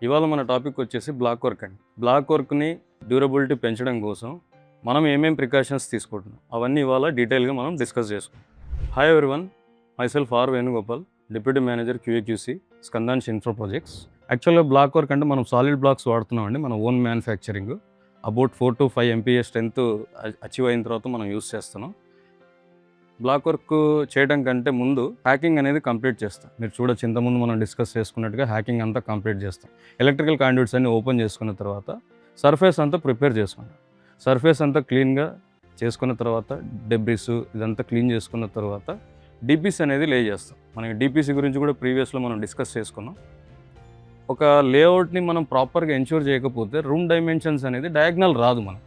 ఇవాళ మన టాపిక్ వచ్చేసి బ్లాక్ వర్క్ అండి. బ్లాక్ వర్క్‌ని డ్యూరబిలిటీ పెంచడం కోసం మనం ఏమేం ప్రికాషన్స్ తీసుకుంటున్నాం అవన్నీ ఇవాళ డీటెయిల్‌గా మనం డిస్కస్ చేసుకుందాం. Hi everyone, myself R Venugopal, deputy manager QAQC, Skandans infra projects. యాక్చువల్‌గా బ్లాక్ వర్క్ అంటే మనం సాలిడ్ బ్లాక్స్ వాడుతున్నామండి. మన own manufacturing. About 4 to 5 MPa strength achieve అయిన తర్వాత మనం యూస్ చేస్తున్నాం. బ్లాక్ వర్క్ చేయడం కంటే ముందు హ్యాకింగ్ అనేది కంప్లీట్ చేస్తాం. మీరు చూడొచ్చు, ఇంతకుముందు మనం డిస్కస్ చేసుకున్నట్టుగా హ్యాకింగ్ అంతా కంప్లీట్ చేస్తాం. ఎలక్ట్రికల్ కాండ్యూట్స్ అన్ని ఓపెన్ చేసుకున్న తర్వాత సర్ఫేస్ అంతా ప్రిపేర్ చేసుకుంటాం. సర్ఫేస్ అంతా క్లీన్గా చేసుకున్న తర్వాత డెబ్రిస్ ఇదంతా క్లీన్ చేసుకున్న తర్వాత DPC అనేది లే చేస్తాం. మనకి DPC గురించి కూడా ప్రీవియస్లో మనం డిస్కస్ చేసుకున్నాం. ఒక లేఅవుట్ని మనం ప్రాపర్గా ఎన్ష్యూర్ చేయకపోతే రూమ్ డైమెన్షన్స్ అనేది డయాగ్నల్ రాదు మనం.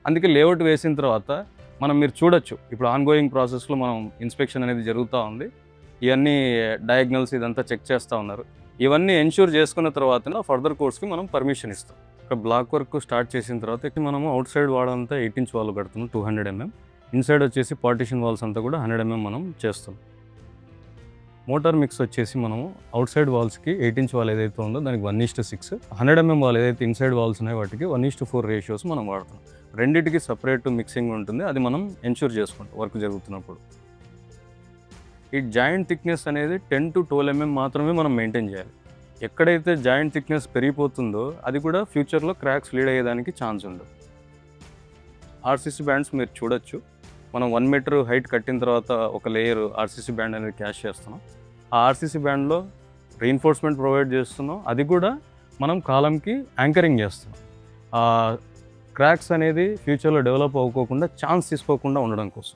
అందుకే లేఅవుట్ వేసిన తర్వాత మీరు చూడొచ్చు, ఇప్పుడు ఆన్గోయింగ్ ప్రాసెస్లో మనం ఇన్స్పెక్షన్ అనేది జరుగుతూ ఉంది. ఇవన్నీ డయాగ్నల్స్ ఇదంతా చెక్ చేస్తూ ఉన్నారు. ఇవన్నీ ఎన్ష్యూర్ చేసుకున్న తర్వాత ఫర్దర్ కోర్స్కి మనం పర్మిషన్ ఇస్తాం. ఒక బ్లాక్ వర్క్ స్టార్ట్ చేసిన తర్వాత మనము అవుట్ సైడ్ వాల్ అంతా 8 inch వాల్ కడుతున్నాం 200 mm. ఇన్సైడ్ వచ్చేసి పార్టిషన్ వాల్స్ అంతా కూడా 100 mm మనం చేస్తాం. మోటార్ మిక్స్ వచ్చేసి మనము అవుట్ సైడ్ వాల్స్కి 8 inch వాల్ ఏదైతే ఉందో దానికి 1:6, 100 mm వాల్ ఏదైతే ఇన్సైడ్ వాల్స్ ఉన్నాయో వాటికి 1:4 రేషియోస్ మనం వాడుతున్నాం. రెండింటికి సపరేట్ మిక్సింగ్ ఉంటుంది, అది మనం ఎన్ష్యూర్ చేసుకుంటాం వర్క్ జరుగుతున్నప్పుడు. ఈ జాయింట్ థిక్నెస్ అనేది 10 to 12 mm మాత్రమే మనం మెయింటైన్ చేయాలి. ఎక్కడైతే జాయింట్ థిక్నెస్ పెరిగిపోతుందో అది కూడా ఫ్యూచర్లో క్రాక్స్ లీడ్ అయ్యేదానికి ఛాన్స్ ఉండదు. RCC బ్యాండ్స్ మీరు చూడొచ్చు, మనం 1 meter హైట్ కట్టిన తర్వాత ఒక లేయర్ RCC బ్యాండ్ అనేది క్యాష్ చేస్తున్నాం. ఆ RCC బ్యాండ్లో రీఎన్ఫోర్స్మెంట్ ప్రొవైడ్ చేస్తున్నాం, అది కూడా మనం కాలంకి యాంకరింగ్ చేస్తున్నాం. క్రాక్స్ అనేది ఫ్యూచర్లో డెవలప్ అవ్వకోకుండా ఛాన్స్ తీసుకోకుండా ఉండడం కోసం.